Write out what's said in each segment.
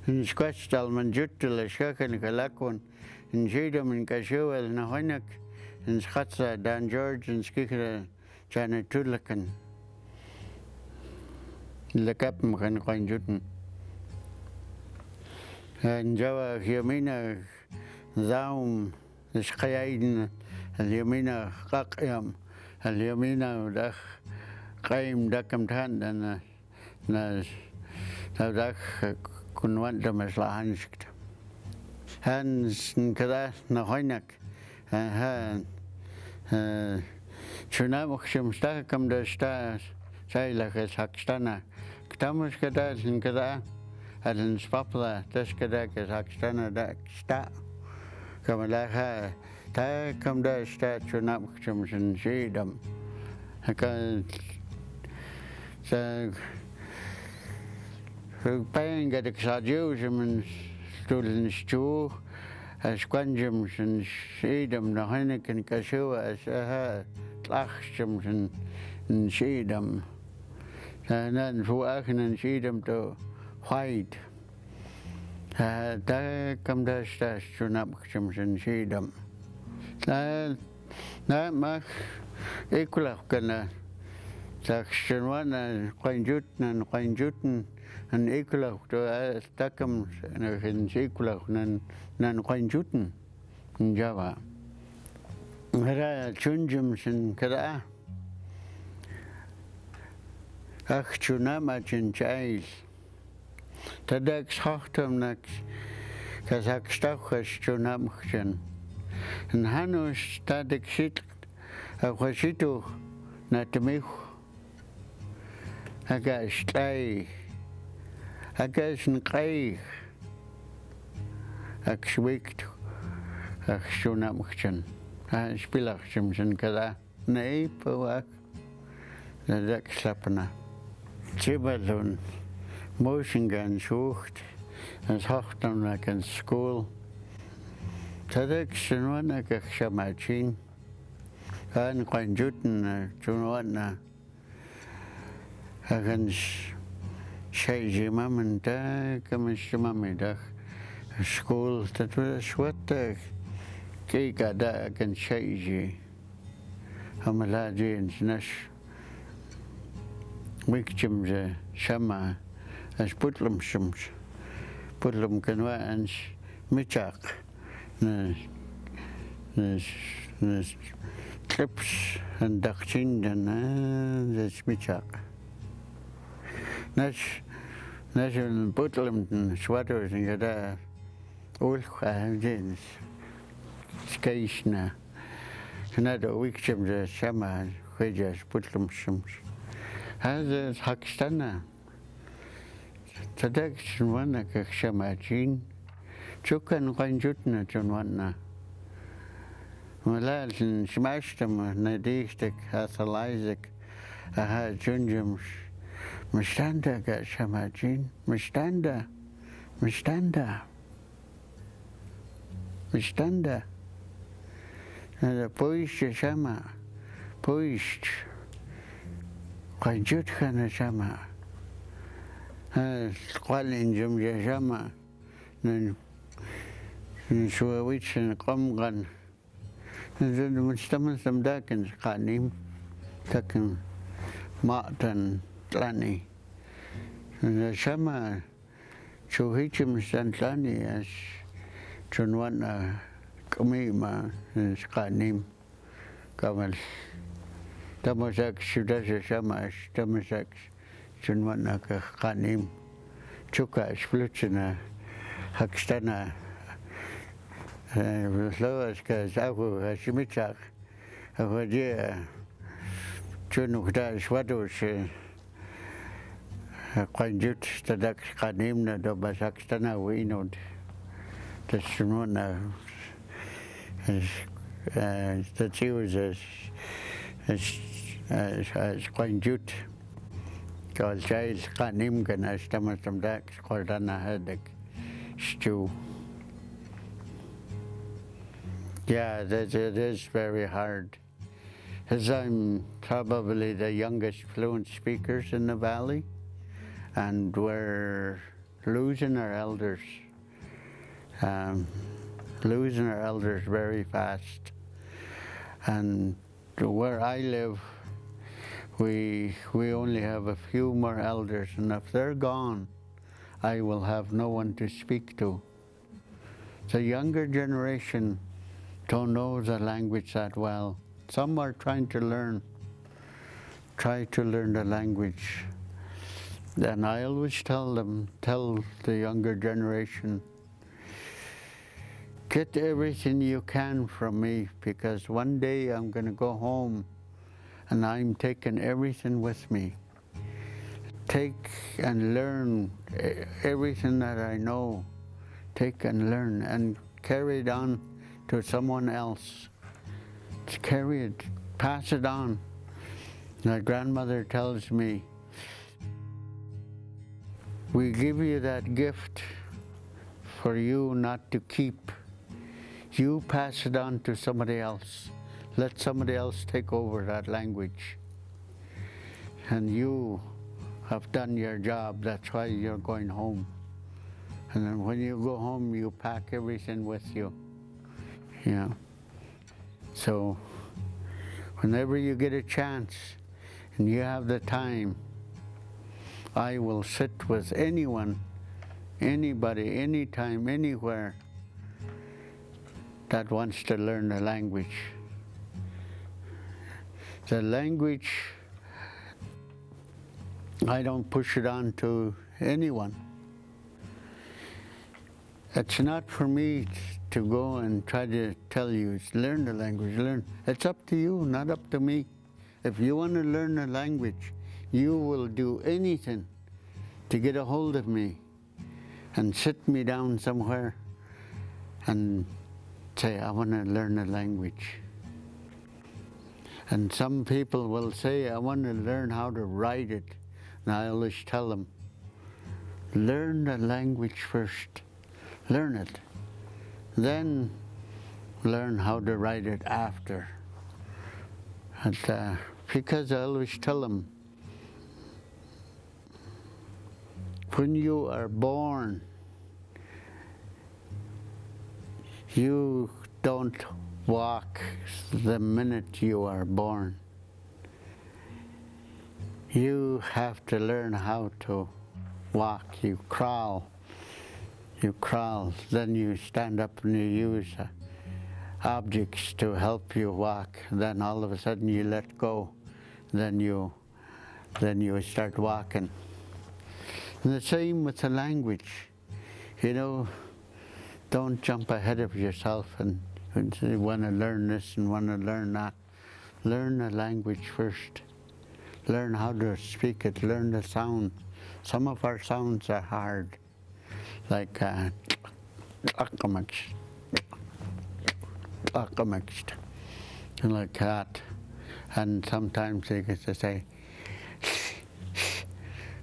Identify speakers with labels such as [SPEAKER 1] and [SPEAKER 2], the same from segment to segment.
[SPEAKER 1] in squastal man juttel shaken kalakon in jedom in kashuel na hoinak in schatsa Dan George in skikere Jim Toodlican Nlaka'pamux kan qanjuten en jawa yamina zaum shqayaiden اليمينة قاقيم اليمينة وداخ قايم داكم تان ناس وداخ كنوان دمش لهانشكت هانس كذا نهينك ها شنا مخشم كم دشتا شايلك هاكستانا كتامش كذا كذا الانسبابلا تش كذا هاكستانا داك شتا كما لها تا كم دا شتا شنا مخشم شنشيدم هكا بين قدك ساجوش من ستول نشتو أشكنجم شنشيدم نهينك نكشوا أشها تلاخشم شنشيدم نان فوقنا نشيدم تو خايد تا كم دا شتا شنا مخشم شنشيدم لا ما إكله كنا تكشنوانا قنجوتن أن إكله تكم نحن إكله نن قنجوتن جوا هذا تنجم سن كذا أخشنا ما تنجايل تدك صحتم نك كذاك استخش شنا مخشن نحنوش تادك شيت أخشيتو نتميخ هكاش تلاي هكاش نقايخ أكشويكت أخشونا مخشن أشبيل شمشن كذا نايب واك ندك سلابنا تيبالون موشنغان شوخت أصحتم لكن سكول تدك شنوانا كخشماتين كان قنجوتنا شنوانا هكذا شيء جمع من دا كمش جمع من دا سكول تتوشوت كي قادا كان شيء جي هم لا جي نش ويكتم زي شمع اش بطلم شمش بطلم كنوا انش ميتاق نش كليبس اندقشين دنا زي ميتاق نش البطلم شواتو كذا أولخا جينس سكيشنا هذا ويكشم ذا شمع خجاش بطلم شمس هذا حكستنا تدك شنوانا كشماجين شو كان قنجتنا شنوانا ولا شماشتم نديشتك هاثلايزك ها جنجمش مشتاندا كشماجين مشتاندا هذا بويش شمع بويش قنجت خنا شمع قال إنجم شمع نشويتش نقمغن نزل مستمن سمداكن قانيم تكن ماءتن تلاني شمع شو هيك مستنتلاني أش شنوانا كميمة قانيم كمل تمسك شداش شمعش تمسك شنوانا كقانيم شوكاش فلتنا هكستنا لوش كزاكو هشميتشاك هودي شنو كداش ودوش قنجت تدك قانيمنا دو بسكستنا وينود تسمونا تتيوز قنجت قال شايل قانيم كان اشتمتم داك قلنا هدك stew. Yeah, it is very hard. As I'm probably the youngest fluent speakers in the valley, and we're losing our elders, very fast. And where I live, we only have a few more elders, and if they're gone, I will have no one to speak to. The younger generation don't know the language that well. Some are trying to learn the language. And I always tell the younger generation, get everything you can from me, because one day I'm going to go home and I'm taking everything with me. Take and learn everything that I know. Take and learn and carry it on to someone else. Carry it, pass it on. My grandmother tells me, we give you that gift for you not to keep. You pass it on to somebody else. Let somebody else take over that language. And you have done your job, that's why you're going home. And then when you go home, you pack everything with you. Yeah. So, whenever you get a chance and you have the time, I will sit with anyone, anybody, anytime, anywhere that wants to learn the language. The language, I don't push it on to anyone. It's not for me to go and try to tell you, learn the language, learn. It's up to you, not up to me. If you want to learn the language, you will do anything to get a hold of me and sit me down somewhere and say, I want to learn the language. And some people will say, I want to learn how to write it. And I always tell them, learn the language first. Learn it. Then learn how to write it after. And, because I always tell them, when you are born, you don't walk the minute you are born. You have to learn how to walk. You crawl, then you stand up and you use objects to help you walk. Then all of a sudden you let go. Then you start walking. And the same with the language. You know, don't jump ahead of yourself and say, want to learn this and want to learn that. Learn the language first. Learn how to speak it, learn the sound. Some of our sounds are hard, like Nlaka'pamux, and like that. And sometimes they get to say,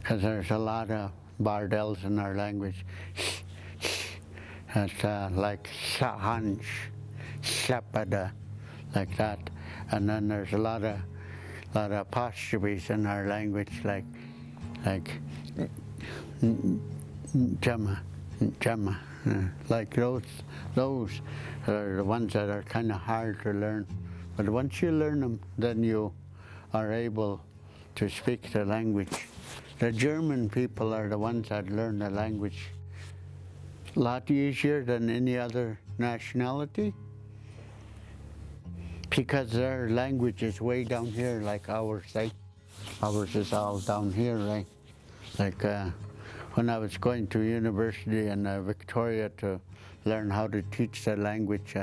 [SPEAKER 1] because there's a lot of bardels in our language. It's like sahanj, slapada, like that. And then there's a lot of apostrophes in our language, like jama, like those are the ones that are kind of hard to learn. But once you learn them, then you are able to speak the language. The German people are the ones that learn the language a lot easier than any other nationality, because their language is way down here, like ours, right? Ours is all down here, right? Like when I was going to university in Victoria to learn how to teach the language,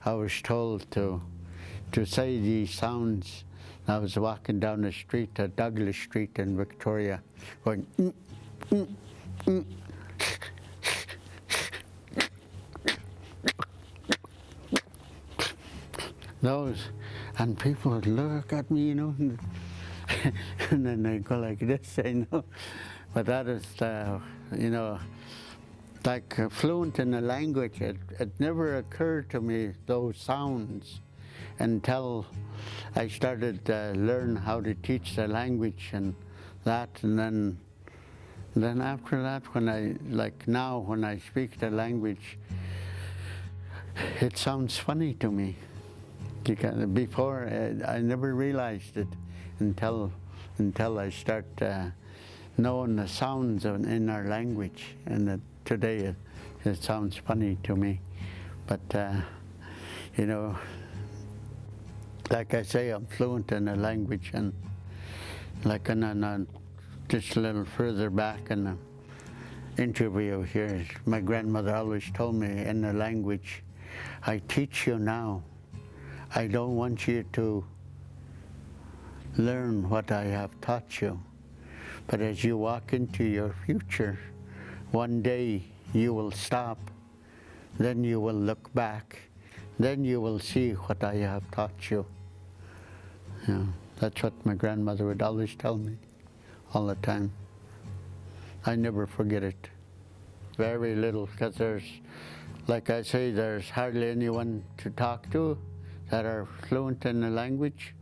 [SPEAKER 1] I was told to say these sounds. I was walking down the street, Douglas Street in Victoria, going, those, and people would look at me, you know, and then they go like this, you know. But that is, you know, like fluent in the language. It never occurred to me, those sounds, until I started to learn how to teach the language and that, and then Then after that, like now, when I speak the language, it sounds funny to me. Because before, I never realized it until I start knowing the sounds in our language. And today, it sounds funny to me. But, you know, like I say, I'm fluent in the language, and like just a little further back in the interview here, my grandmother always told me in the language, I teach you now. I don't want you to learn what I have taught you. But as you walk into your future, one day you will stop, then you will look back, then you will see what I have taught you. Yeah, that's what my grandmother would always tell me, all the time. I never forget it. Very little, because like I say, there's hardly anyone to talk to that are fluent in the language.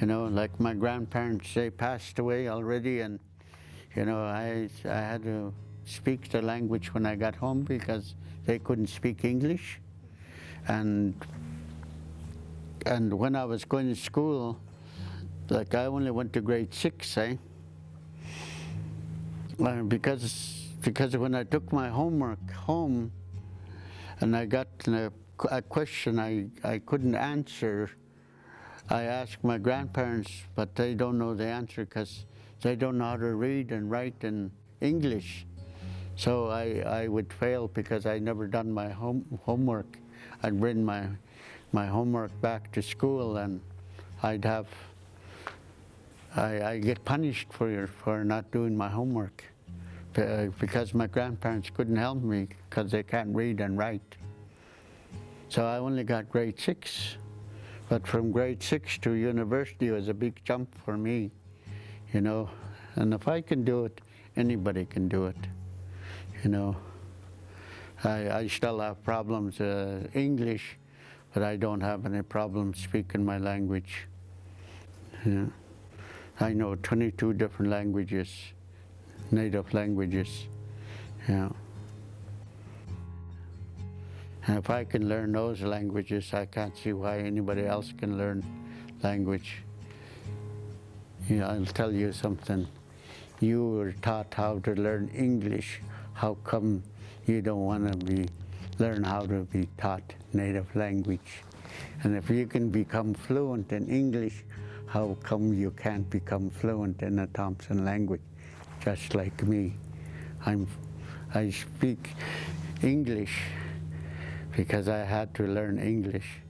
[SPEAKER 1] You know, like my grandparents, they passed away already, and you know, I had to speak the language when I got home because they couldn't speak English. And when I was going to school, like I only went to grade 6, because when I took my homework home and I got a question I couldn't answer, I asked my grandparents, but they don't know the answer because they don't know how to read and write in English. So I would fail because I never done my homework. I'd bring my homework back to school, and I get punished for not doing my homework because my grandparents couldn't help me because they can't read and write. So I only got grade 6, but from grade 6 to university was a big jump for me, you know. And if I can do it, anybody can do it, you know. I still have problems English, but I don't have any problems speaking my language. Yeah. I know 22 different languages, native languages. Yeah. And if I can learn those languages, I can't see why anybody else can learn language. You know, I'll tell you something. You were taught how to learn English. How come you don't want to learn how to be taught native language? And if you can become fluent in English, how come you can't become fluent in the Thompson language, just like me? I speak English because I had to learn English,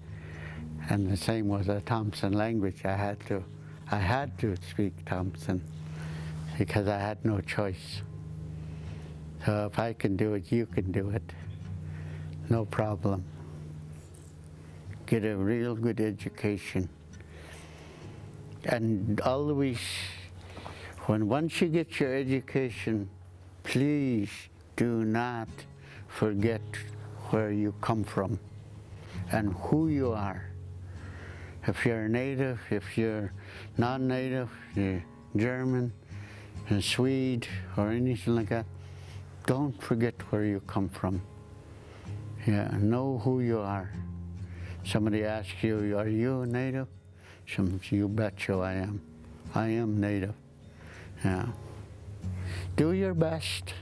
[SPEAKER 1] and the same with the Thompson language. I had to speak Thompson because I had no choice. So if I can do it, you can do it. No problem. Get a real good education. And always, once you get your education, please do not forget where you come from and who you are. If you're a native, if you're non-native, you're German, and Swede, or anything like that, don't forget where you come from. Yeah, know who you are. Somebody asks you, are you a native? You betcha I am. I am native. Yeah. Do your best.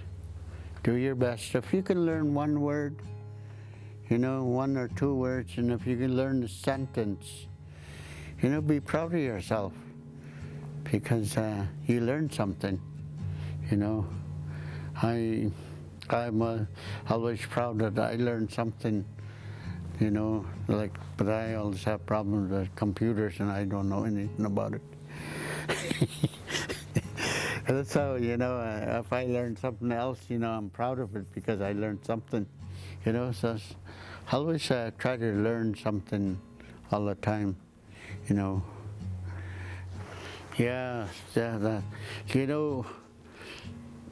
[SPEAKER 1] Do your best. If you can learn one word, you know, 1 or 2 words, and if you can learn a sentence, you know, be proud of yourself because you learned something, you know. I'm always proud that I learned something, you know, but I always have problems with computers and I don't know anything about it. So, you know, if I learn something else, you know, I'm proud of it because I learned something, you know. So I always try to learn something all the time, you know. Yeah, you know,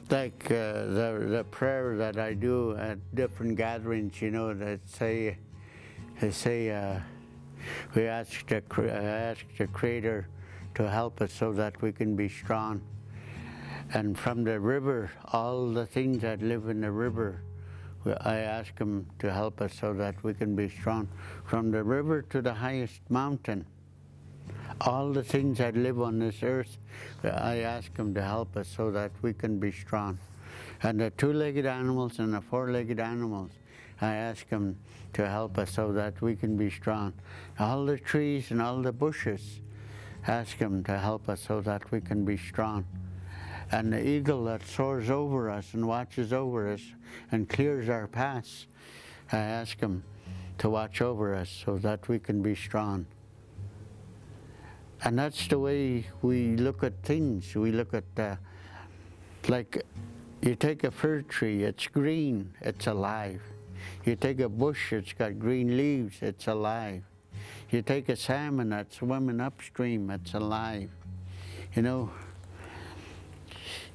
[SPEAKER 1] like the prayer that I do at different gatherings, you know, that say we ask the Creator to help us so that we can be strong. And from the river, all the things that live in the river, I ask Him to help us so that we can be strong. From the river to the highest mountain, all the things that live on this earth, I ask Him to help us so that we can be strong. And the two-legged animals and the four-legged animals, I ask Him to help us so that we can be strong. All the trees and all the bushes, ask Him to help us so that we can be strong. And the eagle that soars over us and watches over us and clears our paths, I ask Him to watch over us so that we can be strong. And that's the way we look at things. We look at, like, you take a fir tree, it's green, it's alive. You take a bush, it's got green leaves, it's alive. You take a salmon that's swimming upstream, it's alive. You know,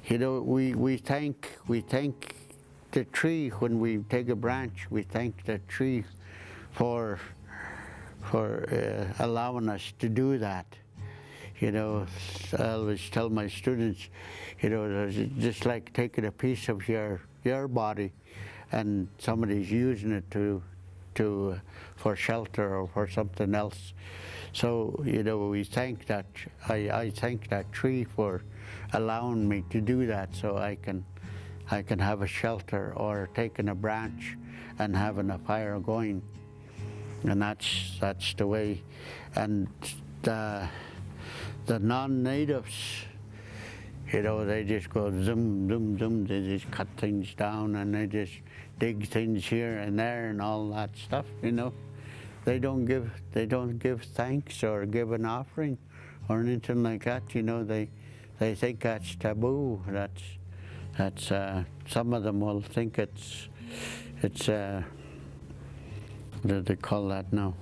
[SPEAKER 1] we thank the tree when we take a branch. We thank the tree for allowing us to do that. You know, I always tell my students, you know, it's just like taking a piece of your body, and somebody's using it for shelter or for something else. So, you know, we thank that. I thank that tree for allowing me to do that, so I can have a shelter, or taking a branch and having a fire going. And that's the way. And the non-natives, you know, they just go zoom, zoom, zoom. They just cut things down and they just dig things here and there and all that stuff. You know, they don't give thanks or give an offering or anything like that. You know, they think that's taboo. That's some of them will think it's what do they call that now?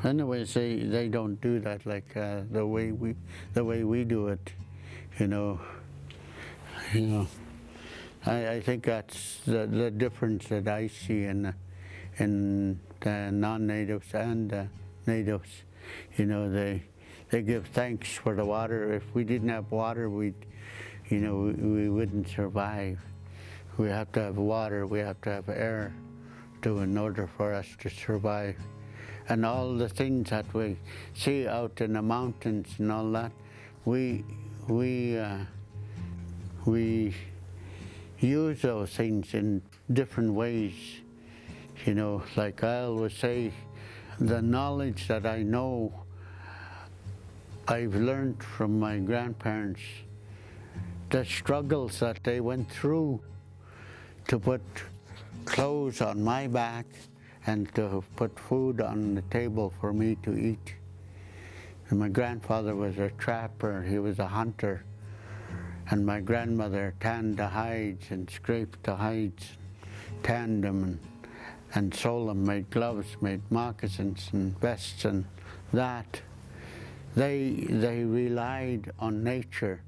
[SPEAKER 1] Anyways, they don't do that like the way we do it. You know. I think that's the difference that I see in the non-natives and the natives. You know, they give thanks for the water. If we didn't have water, we wouldn't survive. We have to have water. We have to have air, in order for us to survive. And all the things that we see out in the mountains and all that, we use those things in different ways. You know, like I always say, the knowledge that I know, I've learned from my grandparents, the struggles that they went through to put clothes on my back and to put food on the table for me to eat. And my grandfather was a trapper, he was a hunter. And my grandmother tanned the hides and scraped the hides, tanned them and sold them, made gloves, made moccasins and vests and that. They relied on nature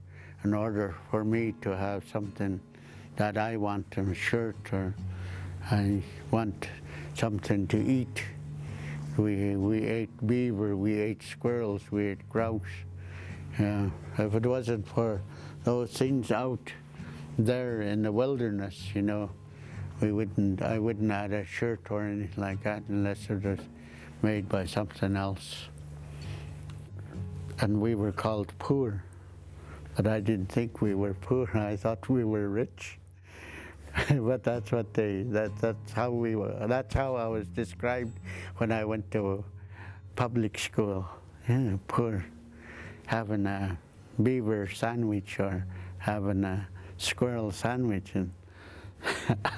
[SPEAKER 1] in order for me to have something that I want, a shirt, or I want something to eat. We ate beaver, we ate squirrels, we ate grouse. If it wasn't for those things out there in the wilderness, you know, I wouldn't have had a shirt or anything like that unless it was made by something else. And we were called poor, but I didn't think we were poor. I thought we were rich. But that's how we were. That's how I was described when I went to public school. Yeah, poor, having a beaver sandwich or having a squirrel sandwich, and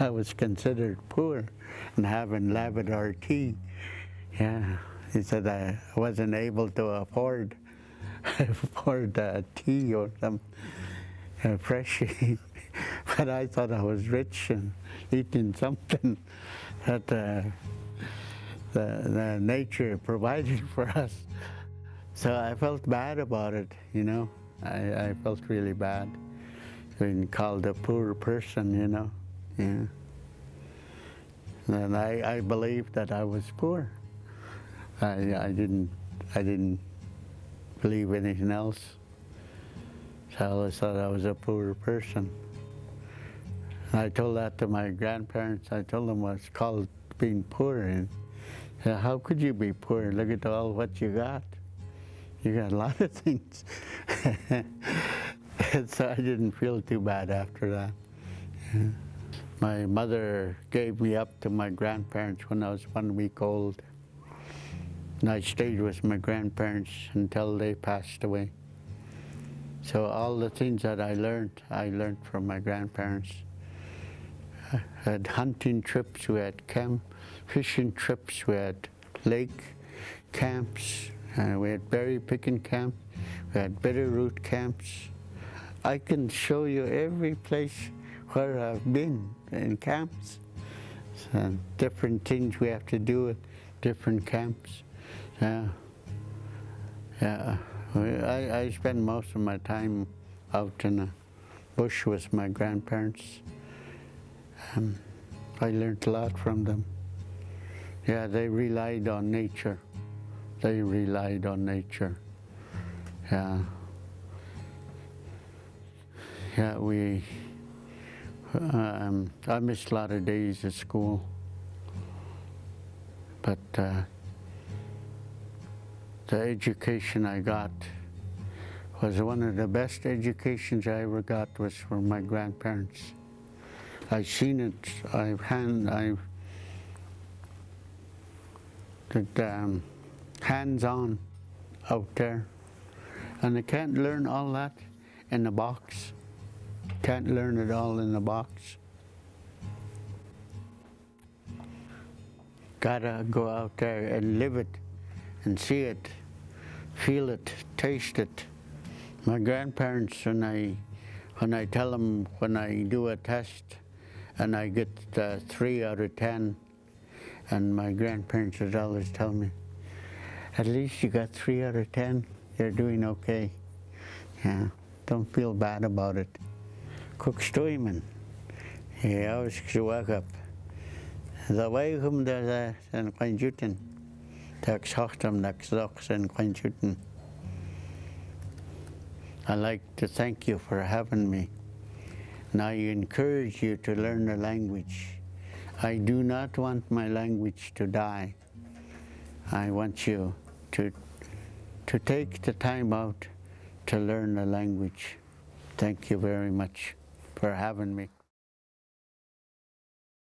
[SPEAKER 1] I was considered poor, and having Labrador tea. Yeah, he said I wasn't able to afford tea or some freshie. But I thought I was rich and eating something that the nature provided for us. So I felt bad about it, you know. I felt really bad being called a poor person, you know. Yeah. And I believed that I was poor. I didn't believe anything else. So I always thought I was a poor person. I told that to my grandparents. I told them what's called being poor. And how could you be poor? Look at all what you got. You got a lot of things. So I didn't feel too bad after that. Yeah. My mother gave me up to my grandparents when I was 1 week old. And I stayed with my grandparents until they passed away. So all the things that I learned from my grandparents. I had hunting trips, we had fishing trips, we had lake camps, we had berry picking camps, we had bitterroot camps. I can show you every place where I've been in camps. So different things we have to do at different camps. Yeah. I spend most of my time out in the bush with my grandparents. I learned a lot from them. Yeah, they relied on nature. They relied on nature. Yeah. Yeah, I missed a lot of days at school, but the education I got was one of the best educations I ever got was from my grandparents. I've seen it, hands-on out there, and I can't learn all that in a box. Can't learn it all in a box. Gotta go out there and live it, and see it, feel it, taste it. My grandparents, when I tell them when I do a test, and I get 3 out of 10, and my grandparents would always tell me, at least you got 3 out of 10, you're doing okay. Yeah, don't feel bad about it. Cook stoiman, I was wake up. The way whom there's an quinjutin, tax hochtam nax dox and quinjutin. I'd like to thank you for having me. And I encourage you to learn the language. I do not want my language to die. I want you to take the time out to learn the language. Thank you very much for having me.